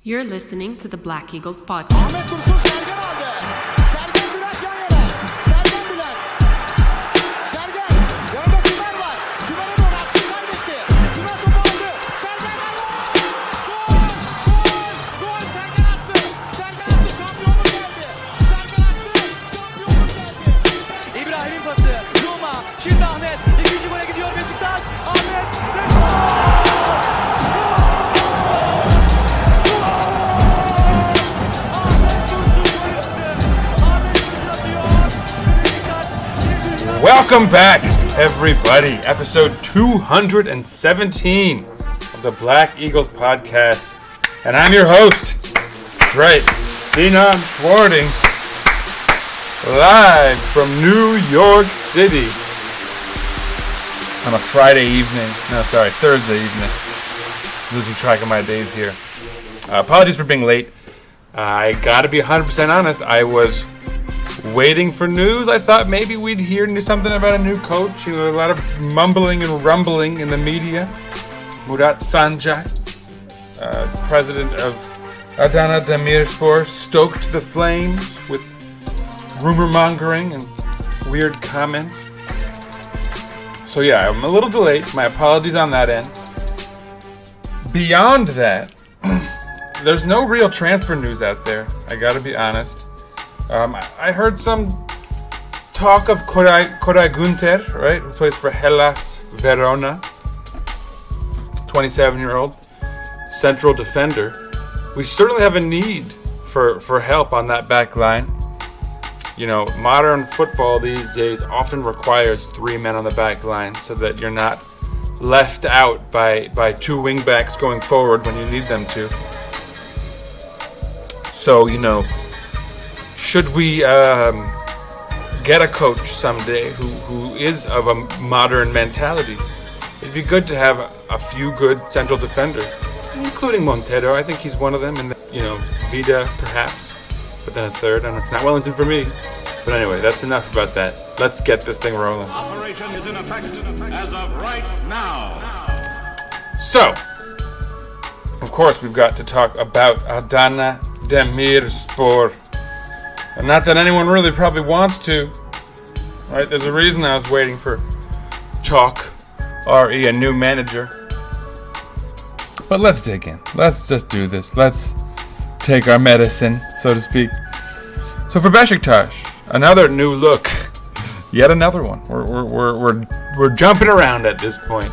You're listening to the Black Eagles podcast. Şimdi Ahmet ikinci gole gidiyor Beşiktaş. Ahmet Welcome back, everybody. Episode 217 of the Black Eagles podcast. And I'm your host. That's right, Sinan Thwarting. Live from New York City. On a Thursday evening. Losing track of my days here. Apologies for being late. I gotta be 100% honest. I was waiting for news. I thought maybe we'd hear something about a new coach. A lot of mumbling and rumbling in the media. Murat Sanjay, president of Adana Demirspor, stoked the flames with rumor mongering and weird comments. So yeah, I'm a little delayed. My apologies on that end. Beyond that, there's no real transfer news out there. I gotta be honest. I heard some talk of Koray Günter, right, who plays for Hellas Verona. 27-year-old central defender. We certainly have a need for help on that back line. You know, modern football these days often requires three men on the back line so that you're not left out by two wingbacks going forward when you need them to. So, you know, should we get a coach someday who is of a modern mentality, it'd be good to have a few good central defenders, including Montero. I think he's one of them, and Vida perhaps. But then a third, and it's not Wellington for me. But anyway, that's enough about that. Let's get this thing rolling. Operation is in effect as of right now. So, of course, we've got to talk about Adana Demirspor. And not that anyone really probably wants to. Right? There's a reason I was waiting for Chalk, R.E., a new manager. But let's dig in. Let's just do this. Let's take our medicine, so to speak. So for Beşiktaş, another new look, yet another one. We're jumping around at this point.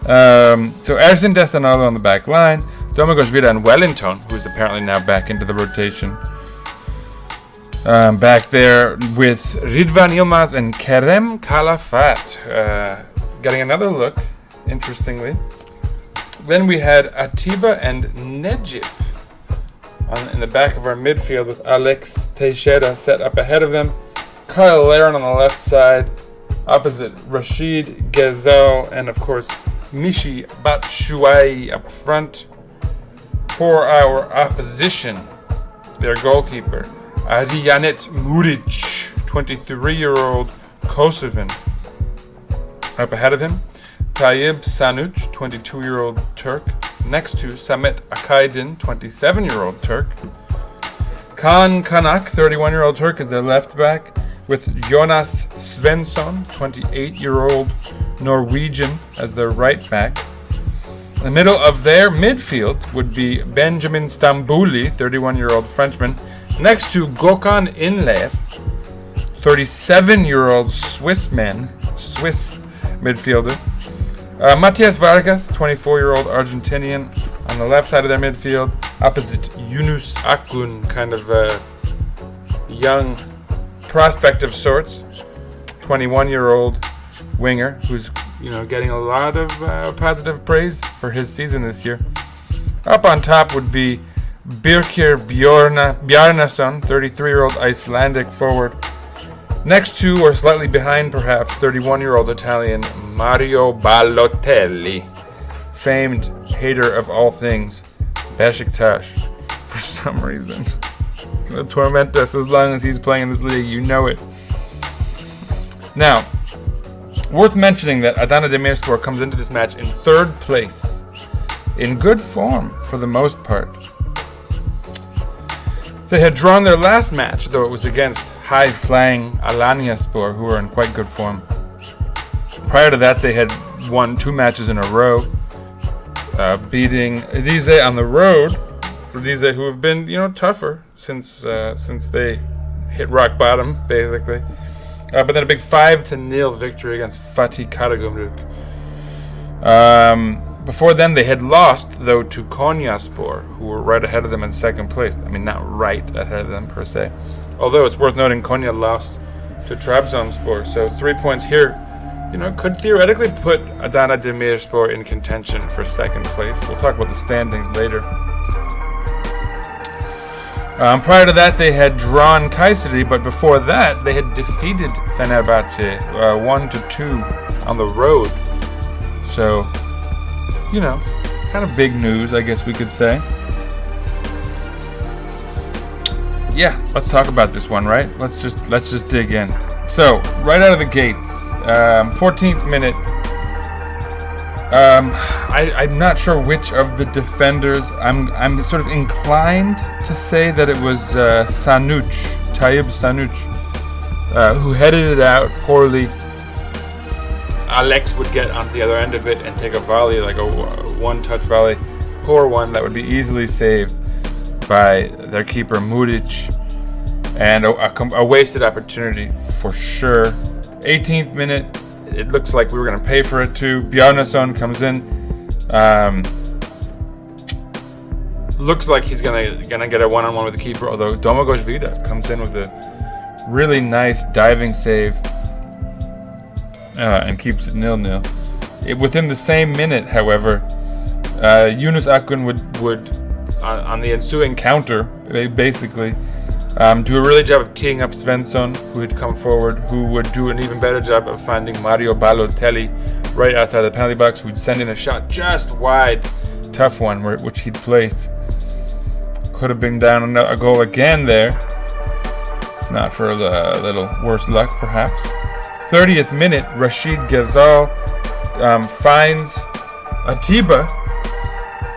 So Ersin Destanoğlu on the back line, Domingos Vida and Wellington, who's apparently now back into the rotation. Back there with Ridvan Yilmaz and Kerem Kalafat, getting another look, interestingly. Then we had Atiba and Necip in the back of our midfield with Alex Teixeira set up ahead of them. Kyle Larin on the left side, opposite Rashid Ghezzal, and of course Mishi Batshuayi up front. For our opposition, their goalkeeper, Arijanet Muric, 23-year-old Kosovan. Up ahead of him, Tayyip Sanuc, 22-year-old Turk. Next to Samet Akaydin, 27-year-old Turk. Kaan Kanak, 31-year-old Turk, is their left back, with Jonas Svensson, 28-year-old Norwegian, as their right back. In the middle of their midfield would be Benjamin Stambouli, 31-year-old Frenchman, next to Gökhan Inler, 37-year-old Swiss midfielder. Matias Vargas, 24-year-old Argentinian, on the left side of their midfield, opposite Yunus Akgün, kind of a young prospect of sorts, 21-year-old winger, who's getting a lot of positive praise for his season this year. Up on top would be Birkir Bjarnason, 33-year-old Icelandic forward. Next to, or slightly behind perhaps, 31-year-old Italian Mario Balotelli, famed hater of all things Beşiktaş, for some reason. It's going to torment us as long as he's playing in this league, you know it. Now, worth mentioning that Adana Demirspor comes into this match in third place, in good form for the most part. They had drawn their last match, though it was against high-flying Alanyaspor, who were in quite good form. Prior to that, they had won 2 matches in a row, beating Rize on the road. For Rize, who have been, tougher since they hit rock bottom, basically. But then a big 5-0 victory against Fatih Karagümrük. Before then, they had lost, though, to Konyaspor, who were right ahead of them in second place. I mean, not right ahead of them, per se. Although it's worth noting, Konya lost to Trabzonspor. So 3 points here, could theoretically put Adana Demirspor in contention for second place. We'll talk about the standings later. Prior to that, they had drawn Kayseri, but before that, they had defeated Fenerbahce 1-2 on the road. So, kind of big news, I guess we could say. Yeah, let's talk about this one, right? Let's just dig in. So, right out of the gates, 14th minute. I'm not sure which of the defenders. I'm sort of inclined to say that it was Tayyip Sanuç, who headed it out poorly. Alex would get onto the other end of it and take a volley, like a one-touch volley, poor one that would be easily saved by their keeper Muric, and a wasted opportunity for sure. 18th minute, it looks like we were going to pay for it too. Bjarnason comes in. Looks like he's gonna get a one-on-one with the keeper, although Domagoj Vida comes in with a really nice diving save. And keeps it 0-0. Within the same minute, however, Yunus Akgün would on the ensuing counter, basically, do a really job of teeing up Svensson, who had come forward, who would do an even better job of finding Mario Balotelli right outside the penalty box, who'd send in a shot just wide. Tough one, which he'd placed. Could have been down a goal again there, if not for a little worse luck, perhaps. 30th minute, Rashid Ghazal finds Atiba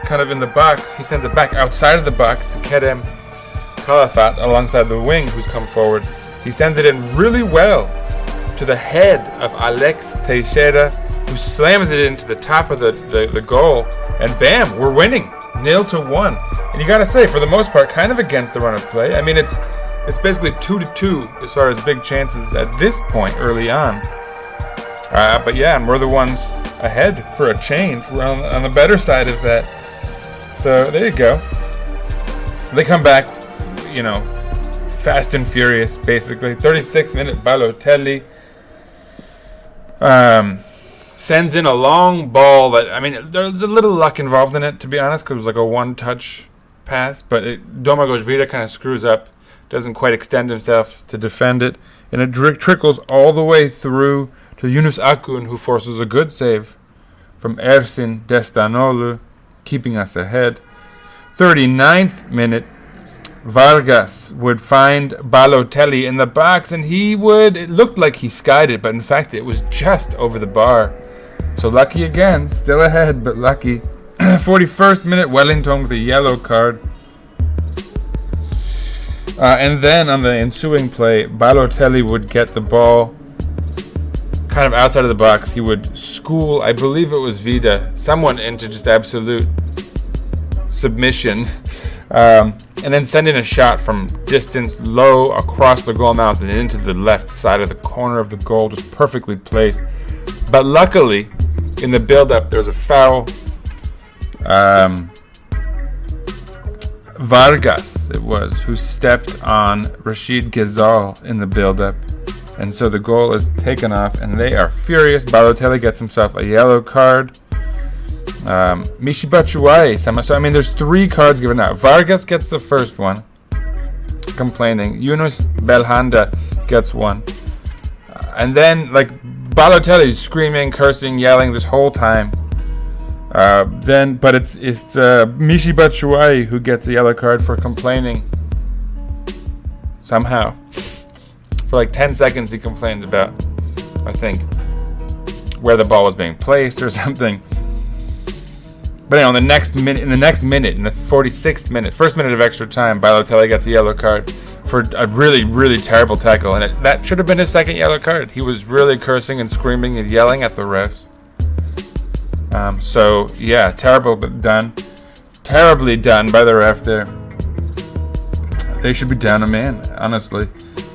kind of in the box. He sends it back outside of the box to Kerem Kalafat alongside the wing who's come forward. He sends it in really well to the head of Alex Teixeira, who slams it into the top of the goal, and bam, we're winning 0-1. And you gotta say, for the most part, kind of against the run of play. I mean, it's basically 2-2 as far as big chances at this point early on. But yeah, and we're the ones ahead for a change. We're on the better side of that. So there you go. They come back, fast and furious, basically. 36th minute, Balotelli sends in a long ball that, there's a little luck involved in it, to be honest, because it was like a one-touch pass. But Domagoj Vida kind of screws up. Doesn't quite extend himself to defend it, and it trickles all the way through to Yunus Akgün, who forces a good save from Ersin Destanoglu, keeping us ahead. 39th minute, Vargas would find Balotelli in the box, and it looked like he skied it, but in fact it was just over the bar. So lucky again, still ahead, but lucky. 41st minute, Wellington with a yellow card. And then on the ensuing play, Balotelli would get the ball kind of outside of the box. He would school, I believe it was Vida, someone into just absolute submission. And then send in a shot from distance low across the goal mouth and into the left side of the corner of the goal, just perfectly placed. But luckily, in the build-up, there was a foul. Vargas, it was, who stepped on Rashid Ghazal in the build-up. And so the goal is taken off, and they are furious. Balotelli gets himself a yellow card. Michy Batshuayi. So, there's 3 cards given out. Vargas gets the first one, complaining. Yunus Belhanda gets one. And then, Balotelli's screaming, cursing, yelling this whole time. But it's Michy Batshuayi who gets a yellow card for complaining. Somehow. For 10 seconds he complains about, I think, where the ball was being placed or something. But anyway, in the next minute, in the 46th minute, first minute of extra time, Balotelli gets a yellow card for a really, really terrible tackle. And that should have been his second yellow card. He was really cursing and screaming and yelling at the refs. So, yeah, terribly done by the ref there. They should be down a man, honestly.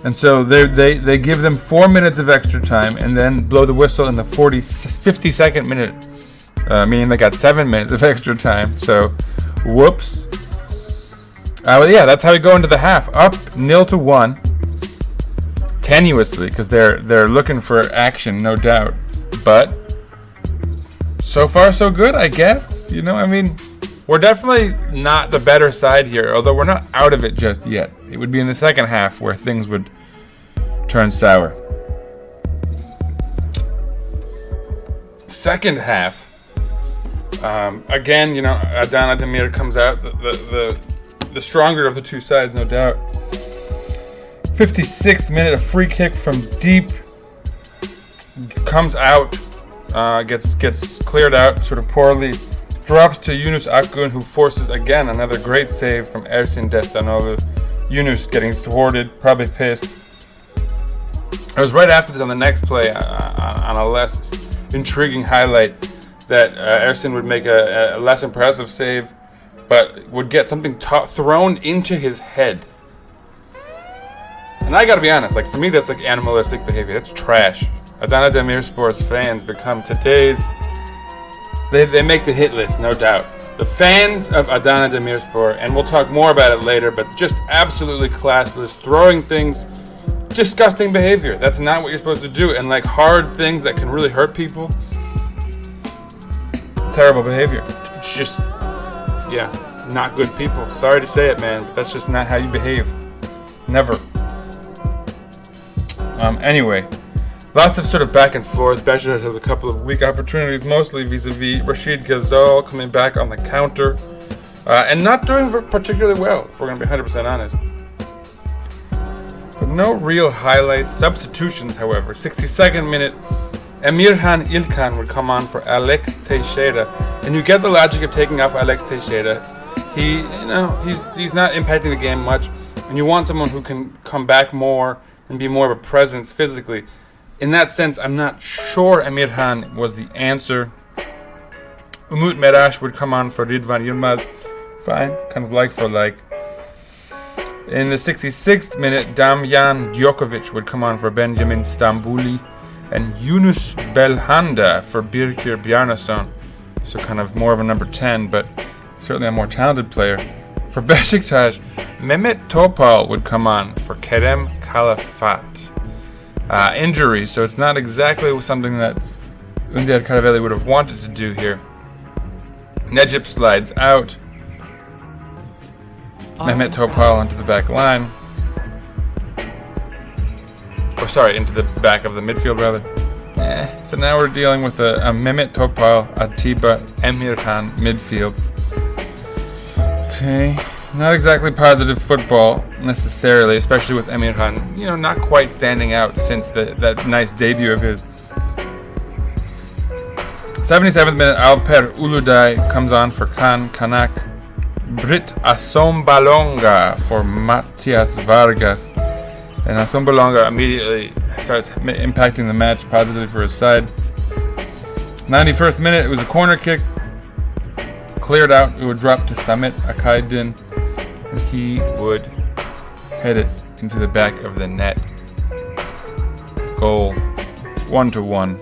And so they give them 4 minutes of extra time and then blow the whistle in the 52nd minute. Meaning they got 7 minutes of extra time. So, whoops. Well, yeah, that's how we go into the half. Up 0-1. Tenuously, because they're looking for action, no doubt. But so far, so good, I guess. You know, I mean, we're definitely not the better side here, although we're not out of it just yet. It would be in the second half where things would turn sour. Second half. Again, you know, Adana Demir comes out, the stronger of the two sides, no doubt. 56th minute, a free kick from deep comes out, gets cleared out sort of poorly, drops to Yunus Akgün, who forces again another great save from Ersin Destanoğlu. Yunus getting thwarted, probably pissed. It was right after this on the next play, on a less intriguing highlight, that Ersin would make a less impressive save, but would get something thrown into his head. And I gotta be honest, like, for me that's like animalistic behavior. That's trash. Adana Demirspor's fans become today's... They make the hit list, no doubt. The fans of Adana Demirspor, and we'll talk more about it later, but just absolutely classless, throwing things, disgusting behavior. That's not what you're supposed to do. And like hard things that can really hurt people. Terrible behavior. It's just, yeah, not good people. Sorry to say it, man, but that's just not how you behave. Never. Anyway, lots of sort of back and forth. Beşiktaş has a couple of weak opportunities, mostly vis-a-vis Rashid Ghazal coming back on the counter, and not doing particularly well, if we're going to be 100% honest. But no real highlights. Substitutions, however. 62nd minute, Emirhan İlkan would come on for Alex Teixeira, and you get the logic of taking off Alex Teixeira. He's not impacting the game much, and you want someone who can come back more and be more of a presence physically. In that sense, I'm not sure Emirhan was the answer. Umut Meraş would come on for Ridvan Yılmaz. Fine, kind of like for like. In the 66th minute, Damjan Djokovic would come on for Benjamin Stambouli, and Yunus Belhanda for Birkir Bjarnason. So kind of more of a number 10, but certainly a more talented player. For Beşiktaş, Mehmet Topal would come on for Kerem Kalafat. Injury, so it's not exactly something that Ünder Karaveli would have wanted to do here. Necip slides out. Mehmet Topal onto the back line. Into the back of the midfield, rather. So now we're dealing with a Mehmet Topal, Atiba, Emirhan midfield. Okay. Not exactly positive football, necessarily, especially with Emirhan, not quite standing out since that nice debut of his. 77th minute, Alper Uludağ comes on for Kaan Kanak. Brit Assombalonga for Matias Vargas. And Assombalonga immediately starts impacting the match positively for his side. 91st minute, it was a corner kick. Cleared out, it would drop to Samet Akaydın. And he would head it into the back of the net. Goal. 1-1.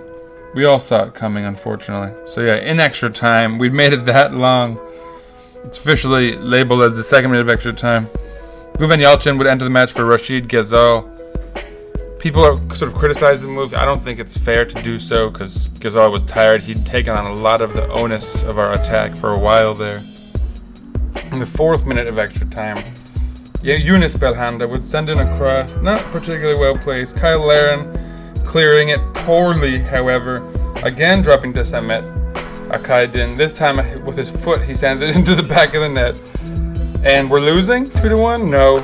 We all saw it coming, unfortunately. So yeah, in extra time, we'd made it that long. It's officially labeled as the second minute of extra time. Guven Yalçın would enter the match for Rashid Ghazal. People are sort of criticizing the move. I don't think it's fair to do so because Ghazal was tired. He'd taken on a lot of the onus of our attack for a while there. In the 4th minute of extra time, Yunus Belhanda would send in a cross, not particularly well placed. Kyle Larin clearing it poorly, however, again dropping to Samet Akaydın. This time with his foot, he sends it into the back of the net. And we're losing 2-1? No.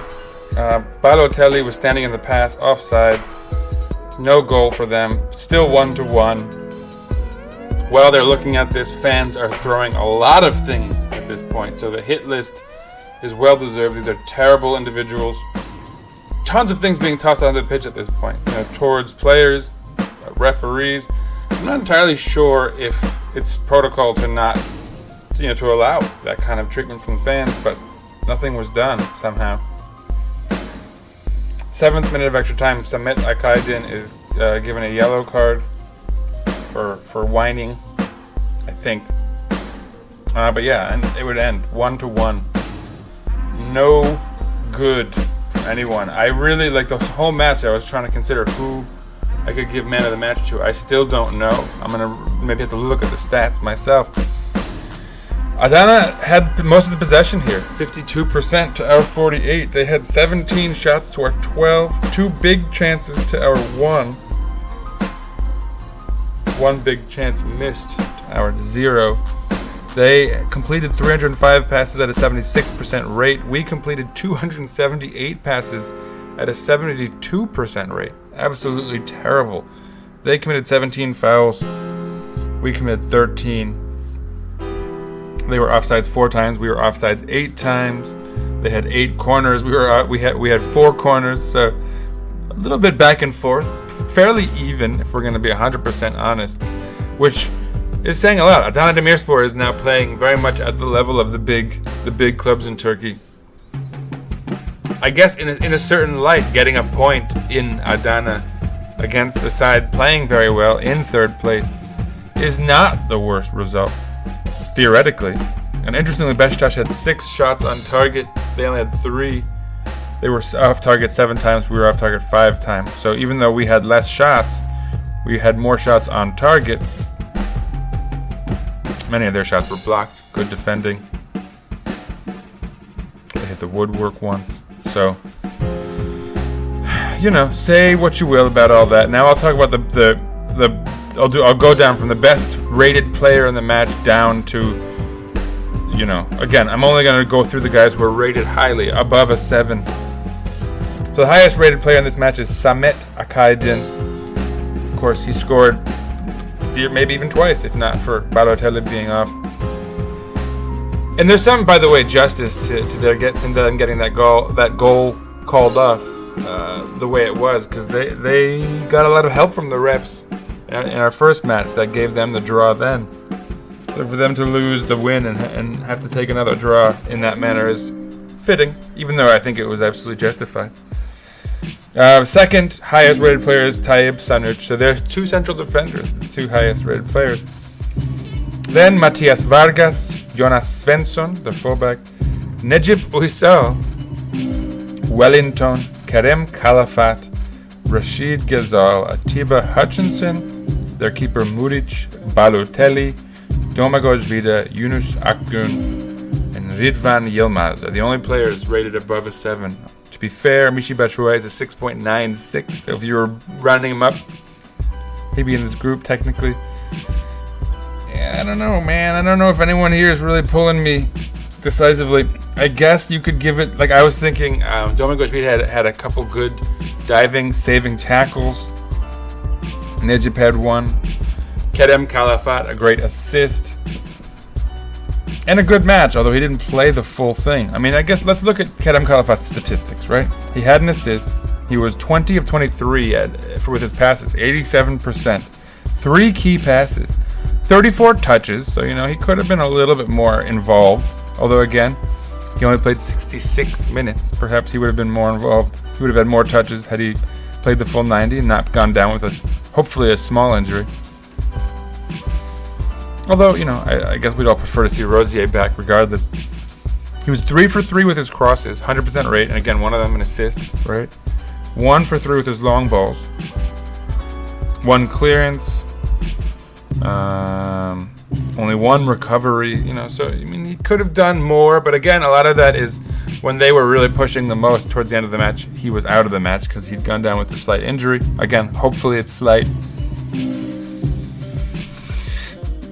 Balotelli was standing in the path, offside. No goal for them. Still 1-1. while they're looking at this, fans are throwing a lot of things at this point. So the hit list is well deserved. These are terrible individuals. Tons of things being tossed onto the pitch at this point, towards players, referees. I'm not entirely sure if it's protocol to not, to allow that kind of treatment from fans, but nothing was done somehow. 7th minute of extra time, Samet Akaydin is given a yellow card for whining, I think. But yeah, and it would end 1-1. No good for anyone. I really, like the whole match, I was trying to consider who I could give man of the match to. I still don't know. I'm going to maybe have to look at the stats myself. Adana had most of the possession here, 52% to our 48. They had 17 shots to our 12. 2 big chances to our 1. 1 big chance missed to our 0. They completed 305 passes at a 76% rate. We completed 278 passes at a 72% rate. Absolutely terrible. They committed 17 fouls. We committed 13. They were offsides 4 times. We were offsides 8 times. They had 8 corners. We had 4 corners. So a little bit back and forth, fairly even if we're going to be 100% honest, which is saying a lot. Adana Demirspor is now playing very much at the level of the big clubs in Turkey. I guess in a certain light, getting a point in Adana against a side playing very well in 3rd place is not the worst result, theoretically. And interestingly, Beşiktaş had 6 shots on target. They only had 3. They were off target 7 times. We were off target 5 times. So even though we had less shots, we had more shots on target. Many of their shots were blocked. Good defending. They hit the woodwork once. So, say what you will about all that. Now I'll talk about I'll go down from the best rated player in the match down to, again, I'm only going to go through the guys who are rated highly, above a 7. So the highest rated player in this match is Samet Akaydin. Of course, he scored maybe even twice, if not for Balotelli being off. And there's some, by the way, justice to them getting that goal called off the way it was, because they got a lot of help from the refs in our first match that gave them the draw then. So for them to lose the win and have to take another draw in that manner is fitting, even though I think it was absolutely justified. Second highest rated player is Tayyip Sanuc. So there's 2 central defenders, the 2 highest rated players. Then Matias Vargas, Jonas Svensson, the fullback, Necip Uysal, Wellington, Kerem Kalafat, Rashid Ghezal, Atiba Hutchinson, their keeper Muric, Balotelli, Domagoj Vida, Yunus Akgün, and Ridvan Yilmaz are the only players rated above a 7. To be fair, Michy Batshuayi is a 6.96, so if you were rounding him up, he'd be in this group technically. Yeah, I don't know, man. I don't know if anyone here is really pulling me decisively. I guess you could give it, like I was thinking, Domagoj Vida had a couple good diving, saving tackles. Necip had 1. Kerem Kalafat, a great assist. And a good match, although he didn't play the full thing. I mean, I guess let's look at Kerem Kalafat's statistics, right? He had an assist. He was 20 of 23 with his passes, 87%. 3 key passes. 34 touches, so, he could have been a little bit more involved. Although, again, he only played 66 minutes. Perhaps he would have been more involved. He would have had more touches had he played the full 90 and not gone down with hopefully a small injury. Although, I guess we'd all prefer to see Rosier back regardless. He was 3 for 3 with his crosses, 100% rate, and again, one of them an assist, right? 1 for 3 with his long balls. 1 clearance. Only 1 recovery, so, he could have done more, but again, a lot of that is when they were really pushing the most towards the end of the match, he was out of the match because he'd gone down with a slight injury. Again, hopefully it's slight.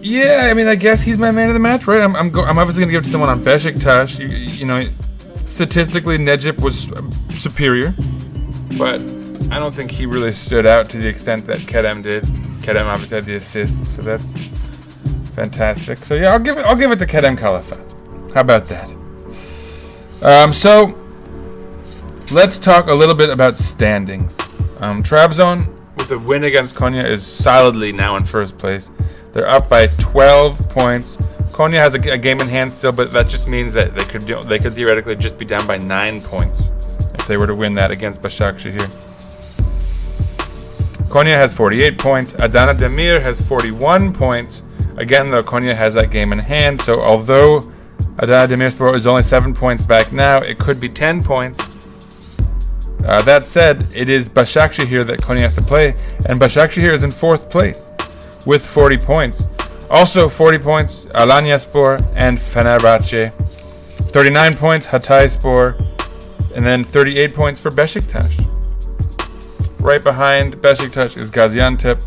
Yeah, I guess he's my man of the match, right? I'm obviously going to give it to someone on Beşiktaş. Statistically, Necip was superior, but I don't think he really stood out to the extent that Kerem did. Kerem obviously had the assist, so that's Fantastic. So yeah, I'll give it to Kerem Kalafat. How about that? So let's talk a little bit about standings. Trabzon, with a win against Konya, is solidly now in first place. They're up by 12 points. Konya has a game in hand still, but that just means that they could theoretically just be down by 9 points if they were to win that against Başakşehir. Konya has 48 points. Adana Demir has 41 points. Again, though, Konya has that game in hand, so although Adana Demirspor is only 7 points back now, it could be 10 points. That said, it is Başakşehir that Konya has to play, and Başakşehir is in 4th place with 40 points. Also 40 points, Alanyaspor and Fenerbahçe. 39 points, Hatayspor, and then 38 points for Beşiktaş. Right behind Beşiktaş is Gaziantep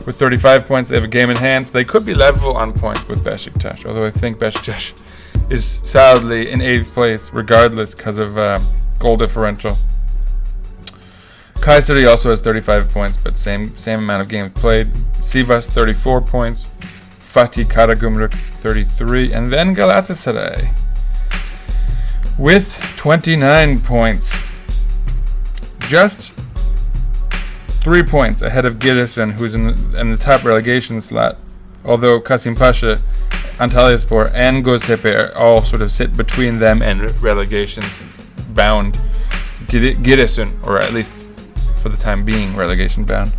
with 35 points. They have a game in hand, so they could be level on points with Beşiktaş, although I think Beşiktaş is solidly in 8th place regardless because of goal differential. Kayseri also has 35 points, but same amount of games played. Sivas 34 points, Fatih Karagümrük 33, and then Galatasaray with 29 points. Just 3 points ahead of Giresun, who's in the top relegation slot. Although Kasımpaşa, Antalyaspor, and Göztepe all sort of sit between them and relegation bound Giresun, or at least for the time being relegation bound.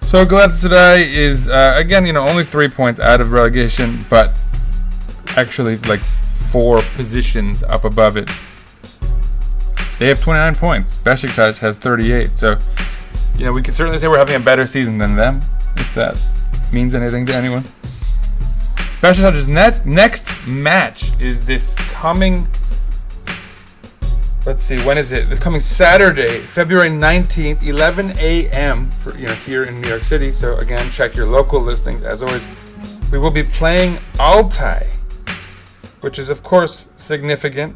So Galatasaray is again, only 3 points out of relegation, but actually like 4 positions up above it. They have 29 points. Beşiktaş has 38. So, we can certainly say we're having a better season than them, if that means anything to anyone. Beşiktaş's next match is this coming. Let's see, when is it? This coming Saturday, February 19th, 11 a.m. for here in New York City. So again, check your local listings. As always, we will be playing Altay, which is of course significant.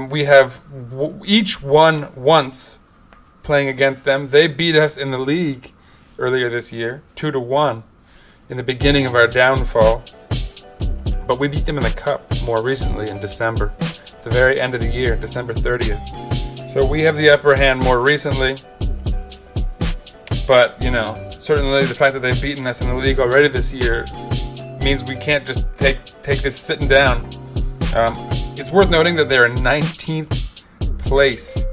We have each won once playing against them. They beat us in the league earlier this year, 2-1, in the beginning of our downfall. But we beat them in the cup more recently in December, the very end of the year, December 30th. So we have the upper hand more recently. But, certainly the fact that they've beaten us in the league already this year means we can't just take this sitting down. It's worth noting that they're in 19th place.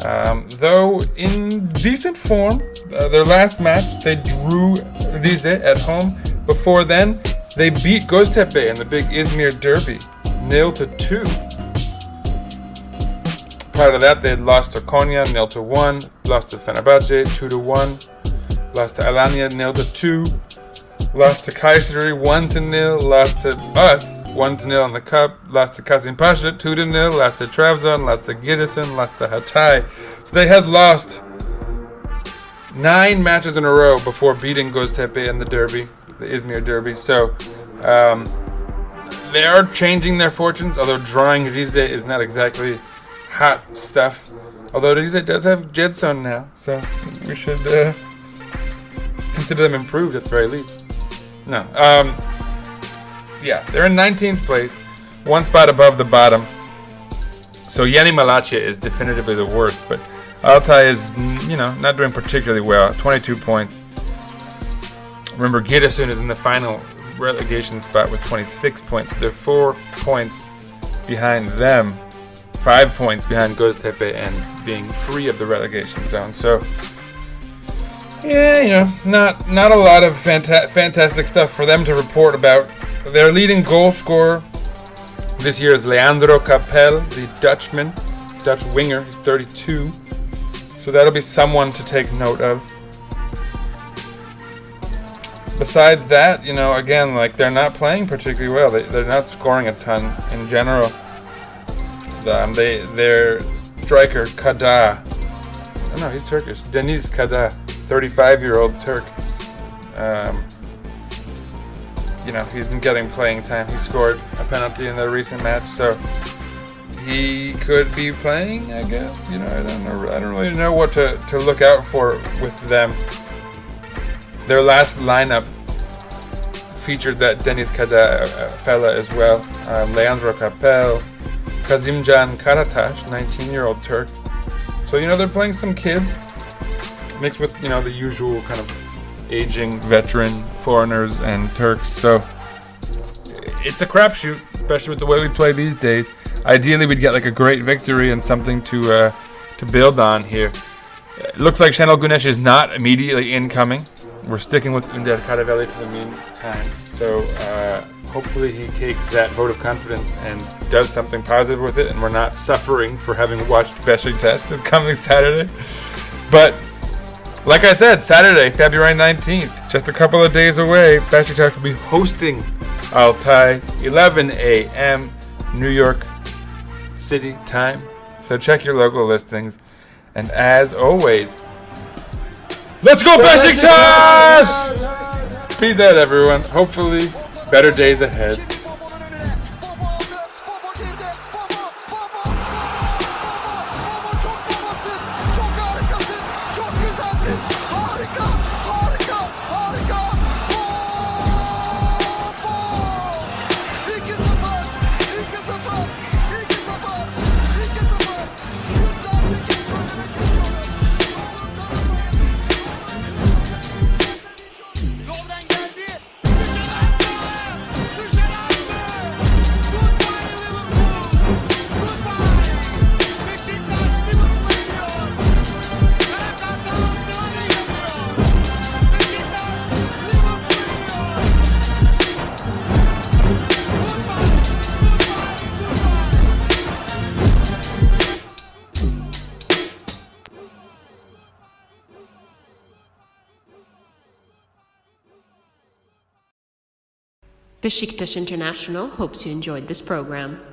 Though in decent form, their last match, they drew Rize at home. Before then, they beat Göztepe in the big Izmir derby, 0-2. Prior to that, they had lost to Konya, 0-1, lost to Fenerbahçe, 2-1, lost to Alanya, 0-2, lost to Kayseri, 1-0, lost to us, 1-0 in the cup, lost to Kasımpaşa, 2-0, lost to Trabzon, lost to Giresun, lost to Hatay. So they had lost 9 matches in a row before beating Göztepe in the derby, the Izmir derby. So they are changing their fortunes, although drawing Rize is not exactly hot stuff. Although Rize does have Jedson now, so we should consider them improved at the very least. No. Yeah, they're in 19th place, 1 spot above the bottom. So Yeni Malatya is definitively the worst, but Altay is, not doing particularly well. 22 points. Remember, Giresun is in the final relegation spot with 26 points. They're 4 points behind them, 5 points behind Göztepe, and being free of the relegation zone. So, yeah, not a lot of fantastic stuff for them to report about. Their leading goal scorer this year is Leandro Capel, the Dutch winger. He's 32. So that'll be someone to take note of. Besides that, again, they're not playing particularly well. They're not scoring a ton in general. Their striker, Kada. Oh no, he's Turkish. Deniz Kada, 35-year-old Turk. He's been getting playing time. He scored a penalty in the recent match, so he could be playing, I guess. I don't know. I don't really know what to look out for with them. Their last lineup featured that Deniz Kaja fella as well. Leandro Capel, Kazimcan Karataş, 19-year-old Turk. So, they're playing some kids mixed with, the usual kind of aging veteran foreigners and Turks. So it's a crapshoot, especially with the way we play these days. Ideally, we'd get like a great victory and something to build on here. It looks like Şenol Güneş is not immediately incoming. We're sticking with Ünder Karaveli for the meantime. So hopefully he takes that vote of confidence and does something positive with it, and we're not suffering for having watched Beşiktaş this coming Saturday. But like I said, Saturday, February 19th, just a couple of days away, Beşiktaş will be hosting Altay, 11 a.m. New York City time. So check your local listings. And as always, let's go Beşiktaş! Peace out, everyone. Hopefully, better days ahead. Beşiktaş International hopes you enjoyed this program.